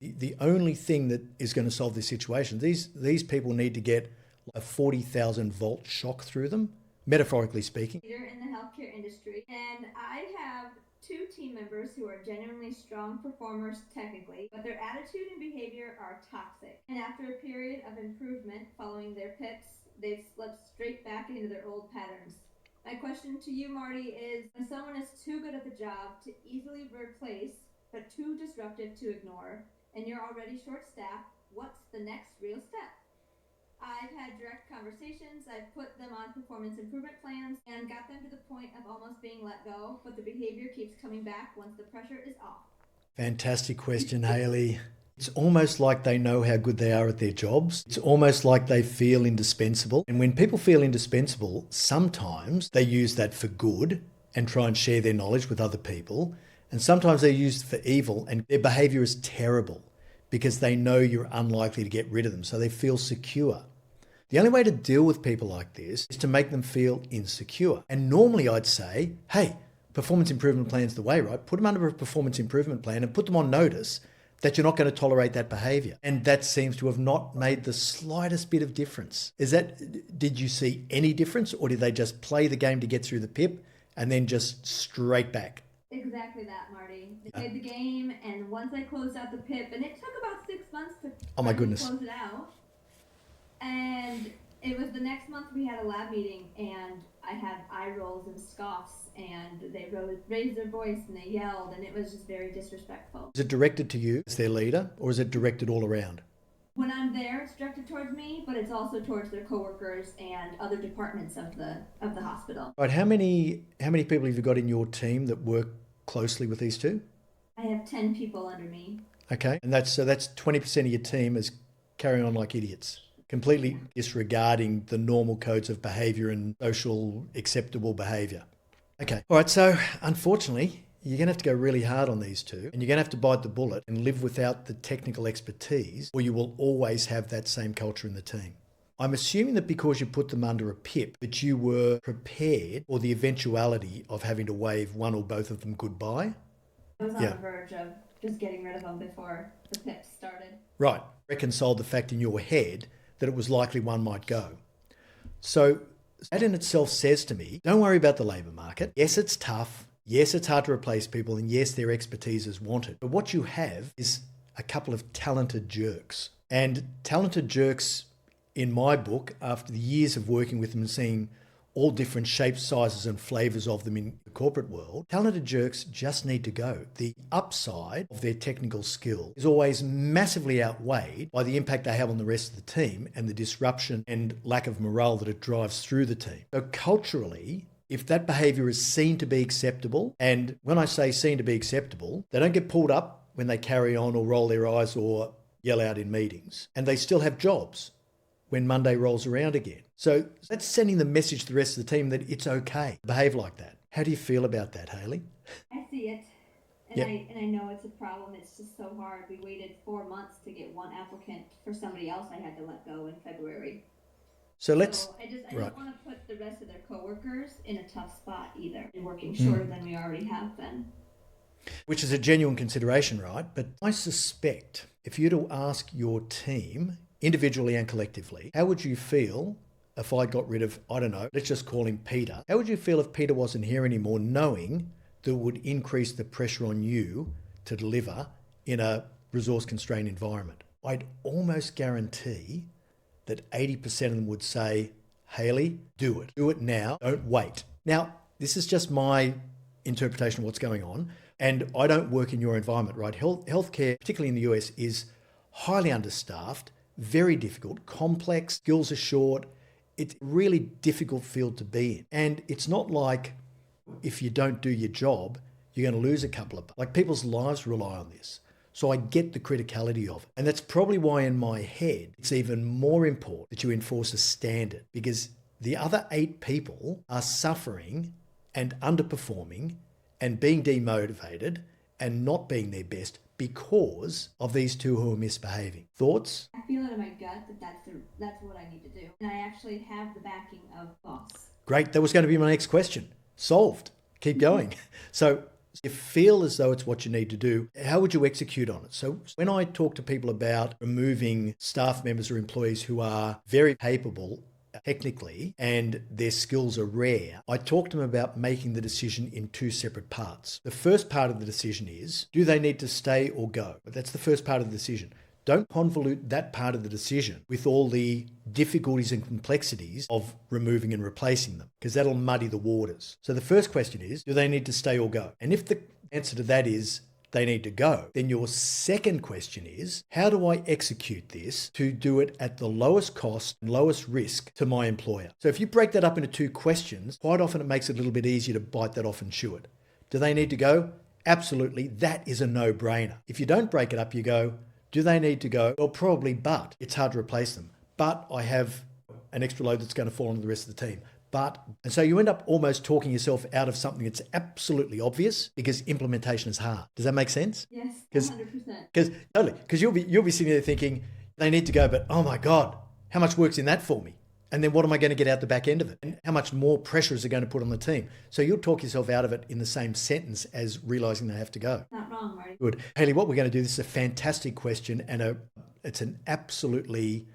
The only thing that is going to solve this situation, these people need to get a 40,000 volt shock through them, metaphorically speaking. Leader in the healthcare industry, and I have two team members who are genuinely strong performers technically, but their attitude and behavior are toxic. And after a period of improvement following their PIPs, they've slipped straight back into their old patterns. My question to you, Marty, is when someone is too good at the job to easily replace, but too disruptive to ignore, and you're already short-staffed, what's the next real step? I've had direct conversations, I've put them on performance improvement plans and got them to the point of almost being let go, but the behavior keeps coming back once the pressure is off. Fantastic question, Hayley. It's almost like they know how good they are at their jobs. It's almost like they feel indispensable. And when people feel indispensable, sometimes they use that for good and try and share their knowledge with other people. And sometimes they use it for evil, and their behavior is terrible because they know you're unlikely to get rid of them. So they feel secure. The only way to deal with people like this is to make them feel insecure. And normally I'd say, hey, performance improvement plan's the way, right? Put them under a performance improvement plan and put them on notice that you're not going to tolerate that behavior. And that seems to have not made the slightest bit of difference. Did you see any difference, or did they just play the game to get through the PIP and then just straight back? Exactly that, Marty. They played the game, and once I closed out the PIP, and it took about 6 months to close it out. And it was the next month we had a lab meeting, and I had eye rolls and scoffs, and they raised their voice and they yelled, and it was just very disrespectful. Is it directed to you as their leader, or is it directed all around? When I'm there, it's directed towards me, but it's also towards their coworkers and other departments of the hospital. Right. How many people have you got in your team that work closely with these two? I have 10 people under me. Okay. And that's 20% of your team is carrying on like idiots, completely disregarding the normal codes of behavior and social acceptable behavior. Okay. All right. So unfortunately, you're going to have to go really hard on these two, and you're going to have to bite the bullet and live without the technical expertise, or you will always have that same culture in the team. I'm assuming that because you put them under a PIP, that you were prepared for the eventuality of having to wave one or both of them goodbye. I was on the verge of just getting rid of them before the PIP started. Right. Reconciled the fact in your head that it was likely one might go. So that in itself says to me, don't worry about the labour market. Yes, it's tough. Yes, it's hard to replace people, and yes, their expertise is wanted. But what you have is a couple of talented jerks. And talented jerks, in my book, after the years of working with them and seeing all different shapes, sizes, and flavours of them in the corporate world, talented jerks just need to go. The upside of their technical skill is always massively outweighed by the impact they have on the rest of the team and the disruption and lack of morale that it drives through the team. So culturally, if that behaviour is seen to be acceptable, and when I say seen to be acceptable, they don't get pulled up when they carry on or roll their eyes or yell out in meetings, and they still have jobs when Monday rolls around again. So that's sending the message to the rest of the team that it's okay to behave like that. How do you feel about that, Hayley? I see it. And I know it's a problem. It's just so hard. We waited 4 months to get one applicant for somebody else I had to let go in February. I don't want to put the rest of their coworkers in a tough spot either, and working shorter than we already have been. Which is a genuine consideration, right? But I suspect if you were to ask your team, individually and collectively, how would you feel if I got rid of, I don't know, let's just call him Peter. How would you feel if Peter wasn't here anymore, knowing that it would increase the pressure on you to deliver in a resource-constrained environment? I'd almost guarantee that 80% of them would say, Hayley, do it. Do it now. Don't wait. Now, this is just my interpretation of what's going on, and I don't work in your environment, right? Healthcare, particularly in the US, is highly understaffed, very difficult, complex, skills are short. It's a really difficult field to be in. And it's not like if you don't do your job, you're going to lose a couple of, like people's lives rely on this. So I get the criticality of it. And that's probably why in my head, it's even more important that you enforce a standard, because the other 8 people are suffering and underperforming and being demotivated and not being their best because of these two who are misbehaving. Thoughts? I feel it in my gut that that's what I need to do. And I actually have the backing of boss. Great. That was going to be my next question. Solved. Keep going. So you feel as though it's what you need to do, how would you execute on it? So when I talk to people about removing staff members or employees who are very capable technically and their skills are rare, I talk to them about making the decision in two separate parts. The first part of the decision is, do they need to stay or go? But that's the first part of the decision. Don't convolute that part of the decision with all the difficulties and complexities of removing and replacing them, because that'll muddy the waters. So the first question is, do they need to stay or go? And if the answer to that is they need to go, then your second question is, how do I execute this to do it at the lowest cost and lowest risk to my employer? So if you break that up into two questions, quite often it makes it a little bit easier to bite that off and chew it. Do they need to go? Absolutely. That is a no-brainer. If you don't break it up, you go, do they need to go? Well, probably, but it's hard to replace them. But I have an extra load that's going to fall on the rest of the team. And so you end up almost talking yourself out of something that's absolutely obvious because implementation is hard. Does that make sense? Yes, 100%. Because you'll be sitting there thinking, they need to go, but oh my God, how much work's in that for me? And then what am I going to get out the back end of it? And how much more pressure is it going to put on the team? So you'll talk yourself out of it in the same sentence as realizing they have to go. Not wrong, Marty. Good. Hayley, what we're going to do, this is a fantastic question and it's an absolutely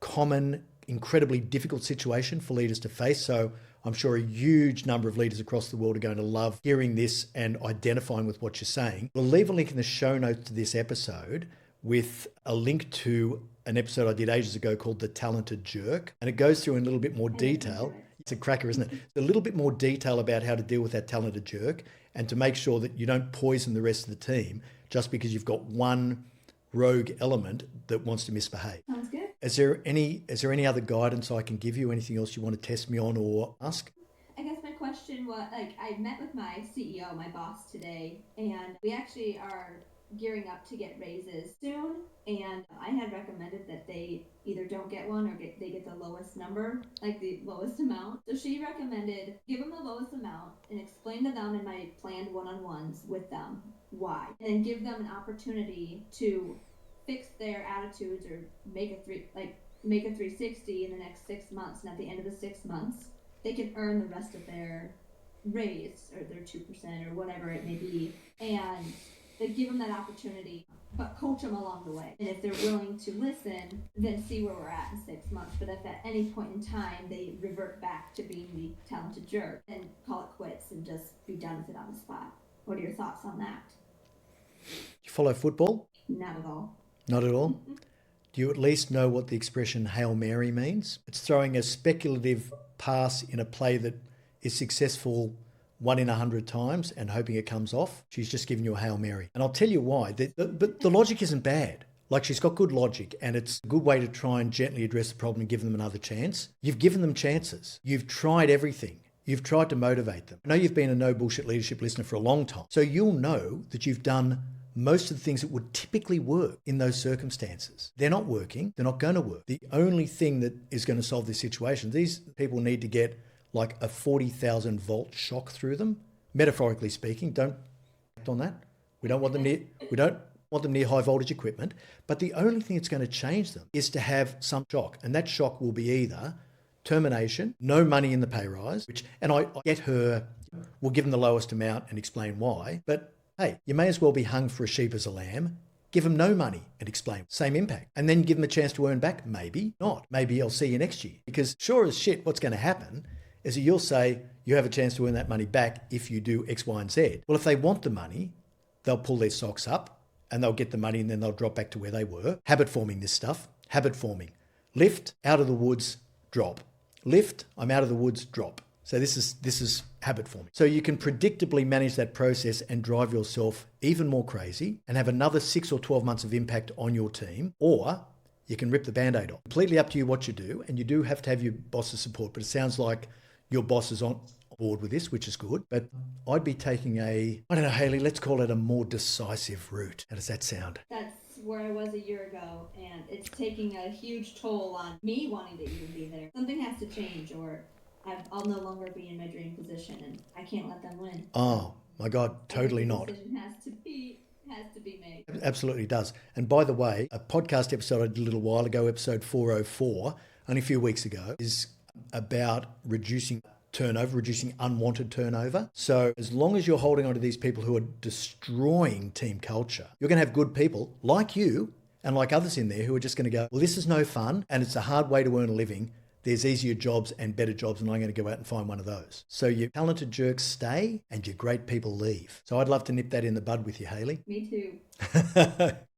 common, incredibly difficult situation for leaders to face. So I'm sure a huge number of leaders across the world are going to love hearing this and identifying with what you're saying. We'll leave a link in the show notes to this episode with a link to an episode I did ages ago called The Talented Jerk. And it goes through in a little bit more detail. It's a cracker, isn't it? A little bit more detail about how to deal with that talented jerk and to make sure that you don't poison the rest of the team just because you've got one rogue element that wants to misbehave. Sounds good. Is there any other guidance I can give you? Anything else you want to test me on or ask? I guess my question was, I met with my CEO, my boss today, and we actually are gearing up to get raises soon, and I had recommended that they either don't get one or they get the lowest number, like the lowest amount. So she recommended give them the lowest amount and explain to them in my planned one-on-ones with them why, and then give them an opportunity to fix their attitudes or make a 360 in the next 6 months, and at the end of the 6 months they can earn the rest of their raise or their 2% or whatever it may be, and they give them that opportunity, but coach them along the way. And if they're willing to listen, then see where we're at in 6 months. But if at any point in time they revert back to being the talented jerk, then call it quits and just be done with it on the spot. What are your thoughts on that? You follow football? Not at all. Not at all? Do you at least know what the expression Hail Mary means? It's throwing a speculative pass in a play that is successful 1 in 100 times and hoping it comes off. She's just giving you a Hail Mary. And I'll tell you why. But the logic isn't bad. Like, she's got good logic and it's a good way to try and gently address the problem and give them another chance. You've given them chances. You've tried everything. You've tried to motivate them. I know you've been a no bullshit leadership listener for a long time. So you'll know that you've done most of the things that would typically work in those circumstances. They're not working. They're not going to work. The only thing that is going to solve this situation, these people need to get like a 40,000 volt shock through them, metaphorically speaking. Don't act on that. We don't want them near high voltage equipment. But the only thing that's going to change them is to have some shock, and that shock will be either termination, no money in the pay rise, and I get her. We'll give them the lowest amount and explain why. But hey, you may as well be hung for a sheep as a lamb. Give them no money and explain. Same impact. And then give them a chance to earn back. Maybe not. Maybe I'll see you next year. Because sure as shit, what's going to happen is that you'll say you have a chance to earn that money back if you do X, Y, and Z. Well, if they want the money, they'll pull their socks up and they'll get the money and then they'll drop back to where they were. Habit forming, this stuff. Habit forming. Lift, out of the woods, drop. Lift, I'm out of the woods, drop. So this is habit forming. So you can predictably manage that process and drive yourself even more crazy and have another 6 or 12 months of impact on your team, or you can rip the Band-Aid off. Completely up to you what you do, and you do have to have your boss's support, but it sounds like your boss is on board with this, which is good. But I'd be taking I don't know, Hayley, let's call it a more decisive route. How does that sound? That's where I was a year ago, and it's taking a huge toll on me wanting to even be there. Something has to change, or I'll no longer be in my dream position, and I can't let them win. Oh my God, totally not. The decision has to be made. It absolutely does. And by the way, a podcast episode I did a little while ago, episode 404, only a few weeks ago, is about reducing turnover, reducing unwanted turnover. So as long as you're holding on to these people who are destroying team culture, you're going to have good people like you and like others in there who are just going to go, well, this is no fun and it's a hard way to earn a living. There's easier jobs and better jobs, and I'm going to go out and find one of those. So your talented jerks stay and your great people leave. So I'd love to nip that in the bud with you, Hayley. Me too.